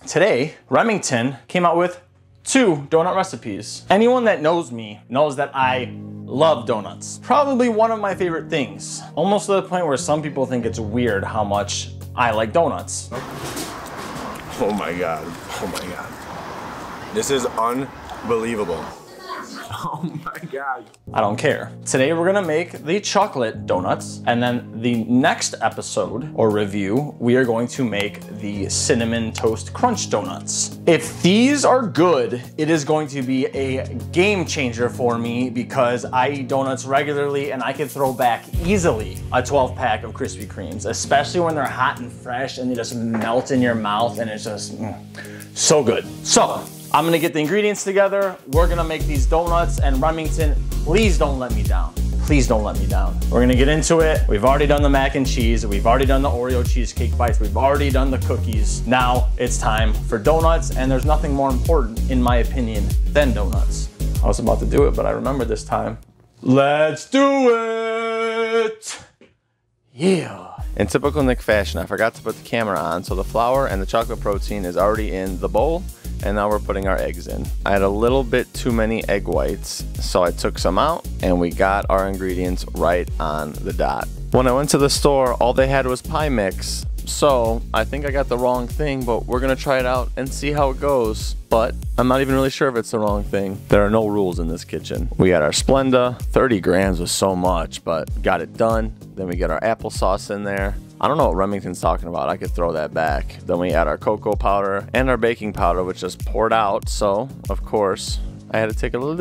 Today, Remington came out with 2 donut recipes. Anyone that knows me knows that I love donuts. Probably one of my favorite things. Almost to the point where some people think it's weird how much I like donuts. Oh my God, oh my God. This is unbelievable. Oh my God. I don't care. Today we're gonna make the chocolate donuts, and then the next episode or review, we are going to make the cinnamon toast crunch donuts. If these are good, it is going to be a game changer for me because I eat donuts regularly and I can throw back easily a 12 pack of Krispy Kremes, especially when they're hot and fresh and they just melt in your mouth and it's just so good. So, I'm gonna get the ingredients together. We're gonna make these donuts, and Remington, please don't let me down. Please don't let me down. We're gonna get into it. We've already done the mac and cheese. We've already done the Oreo cheesecake bites. We've already done the cookies. Now it's time for donuts, and there's nothing more important, in my opinion, than donuts. I was about to do it, but I remember this time. Let's do it! Yeah. In typical Nick fashion, I forgot to put the camera on, so the flour and the chocolate protein is already in the bowl. And now we're putting our eggs in. I had a little bit too many egg whites, so I took some out and we got our ingredients right on the dot. When I went to the store, all they had was pie mix. So I think I got the wrong thing, but we're gonna try it out and see how it goes. But I'm not even really sure if it's the wrong thing. There are no rules in this kitchen. We got our Splenda, 30 grams was so much, but got it done. Then we get our applesauce in there. I don't know what Remington's talking about. I could throw that back. Then we add our cocoa powder and our baking powder, which just poured out. So, of course, I had to take a little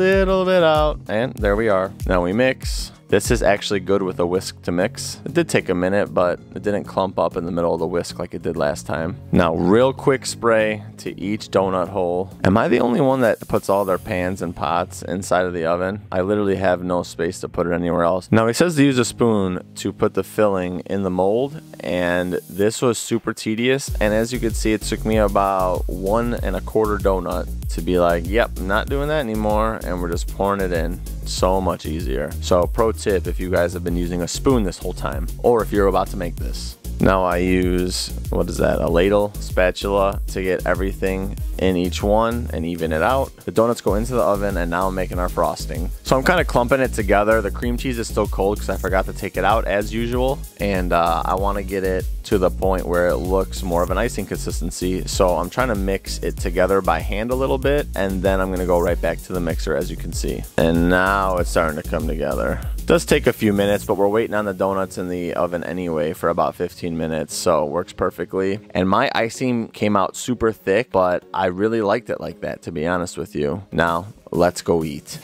bit out. And there we are. Now we mix. This is actually good with a whisk to mix. It did take a minute, but it didn't clump up in the middle of the whisk like it did last time. Now, real quick spray to each donut hole. Am I the only one that puts all their pans and pots inside of the oven? I literally have no space to put it anywhere else. Now, he says to use a spoon to put the filling in the mold, and this was super tedious. And as you can see, it took me about 1 1/4 donut to be like, yep, not doing that anymore, and we're just pouring it in. So much easier. So pro tip, if you guys have been using a spoon this whole time, or if you're about to make this. Now I use, what is that, a ladle, spatula to get everything in each one and even it out. The donuts go into the oven, and now I'm making our frosting. So I'm kind of clumping it together. The cream cheese is still cold because I forgot to take it out as usual. And I want to get it to the point where it looks more of an icing consistency. So I'm trying to mix it together by hand a little bit, and then I'm going to go right back to the mixer, as you can see. And now it's starting to come together. It does take a few minutes, but we're waiting on the donuts in the oven anyway for about 15 minutes, so it works perfectly. And my icing came out super thick, but I really liked it like that, to be honest with you. Now, let's go eat.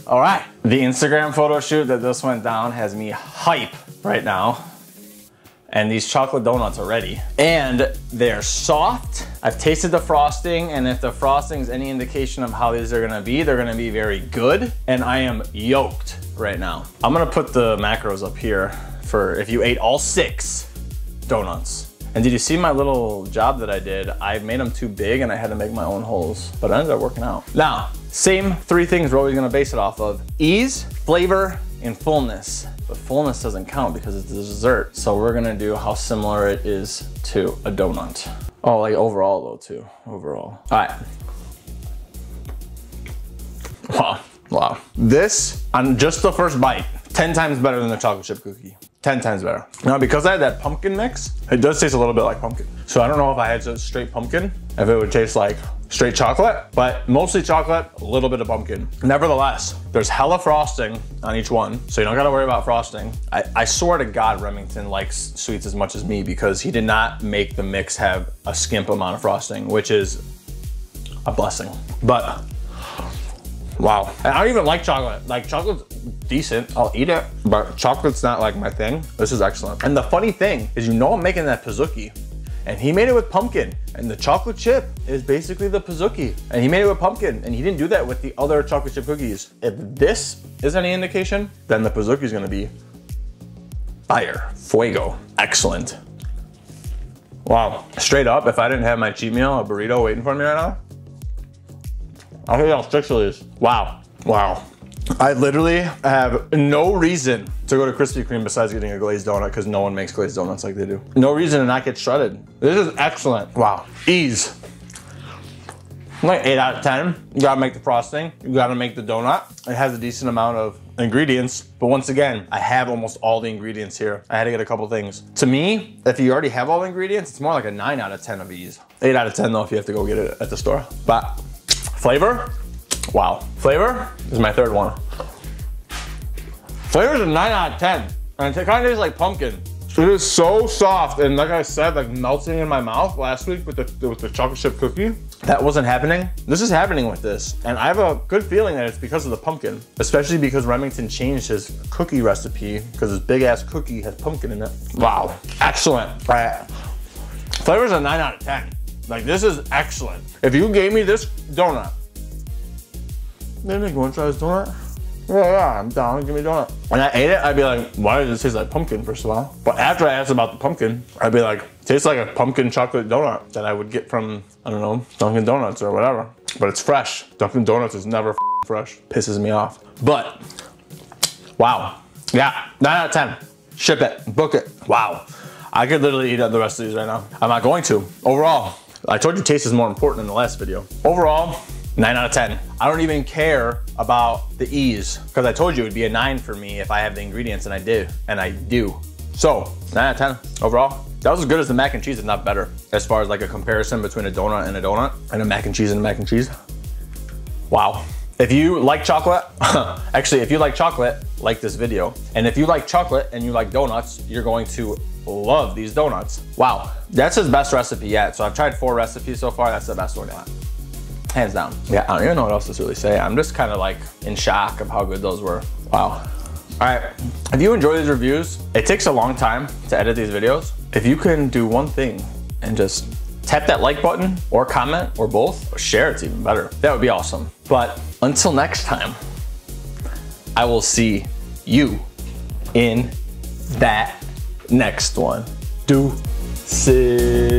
All right, the Instagram photo shoot that just went down has me hype right now. And these chocolate donuts are ready. And they're soft. I've tasted the frosting, and if the frosting is any indication of how these are gonna be, they're gonna be very good. And I am yoked right now. I'm gonna put the macros up here for if you ate all 6 donuts. And did you see my little job that I did? I made them too big and I had to make my own holes, but it ended up working out. Now, same 3 things we're always gonna base it off of: ease, flavor, and fullness. But fullness doesn't count because it's a dessert. So we're gonna do how similar it is to a donut. Oh, like overall though too, overall. All right. Wow, wow. This, on just the first bite, 10 times better than the chocolate chip cookie. 10 times better. Now, because I had that pumpkin mix, it does taste a little bit like pumpkin. So I don't know if I had just straight pumpkin, if it would taste like straight chocolate, but mostly chocolate, a little bit of pumpkin. Nevertheless, there's hella frosting on each one, so you don't gotta worry about frosting. I swear to God, Remington likes sweets as much as me because he did not make the mix have a skimp amount of frosting, which is a blessing. But, wow. And I don't even like chocolate. Like, chocolate's decent, I'll eat it, but chocolate's not like my thing. This is excellent. And the funny thing is, you know I'm making that pizookie, and he made it with pumpkin, and the chocolate chip is basically the pizookie, and he made it with pumpkin, and he didn't do that with the other chocolate chip cookies. If this is any indication, then the pizookie is gonna be fire, fuego, excellent. Wow, straight up, if I didn't have my cheat meal, a burrito waiting for me right now, I'll eat all 6 of these. Wow, wow. I literally have no reason to go to Krispy Kreme besides getting a glazed donut because no one makes glazed donuts like they do. No reason to not get shredded. This is excellent. Wow. Ease. Like 8 out of 10. You gotta make the frosting. You gotta make the donut. It has a decent amount of ingredients, but once again, I have almost all the ingredients here. I had to get a couple things. To me, if you already have all the ingredients, it's more like a 9 out of 10 of ease. 8 out of 10 though if you have to go get it at the store. But flavor, wow. Flavor is my third one. Flavor is a 9 out of 10. And it kind of tastes like pumpkin. It is so soft, and like I said, like melting in my mouth last week with the chocolate chip cookie. That wasn't happening. This is happening with this. And I have a good feeling that it's because of the pumpkin, especially because Remington changed his cookie recipe because his big ass cookie has pumpkin in it. Wow, excellent. All right. Flavor's a 9 out of 10. Like, this is excellent. If you gave me this donut, then you want to try this donut? Yeah, I'm down, give me a donut. When I ate it, I'd be like, why does it taste like pumpkin, first of all? But after I asked about the pumpkin, I'd be like, tastes like a pumpkin chocolate donut that I would get from, I don't know, Dunkin' Donuts or whatever. But it's fresh. Dunkin' Donuts is never fresh. Pisses me off. But, wow. Yeah, 9 out of 10. Ship it, book it. Wow. I could literally eat the rest of these right now. I'm not going to. Overall, I told you taste is more important in the last video. Overall, 9 out of 10. I don't even care about the ease because I told you it would be a 9 for me if I have the ingredients, and I did, and I do. So 9 out of 10 overall. That was as good as the mac and cheese, if not better, as far as like a comparison between a donut and a mac and cheese and a mac and cheese. Wow. If you like chocolate, actually, if you like chocolate, like this video. And if you like chocolate and you like donuts, you're going to love these donuts. Wow, that's his best recipe yet. So I've tried 4 recipes so far. That's the best one yet. Hands down. Yeah, I don't even know what else to really say. I'm just kind of like in shock of how good those were. Wow. All right, if you enjoy these reviews, it takes a long time to edit these videos. If you can do one thing and just tap that like button or comment or both, or share, it's even better. That would be awesome. But until next time, I will see you in that next one. Deuces.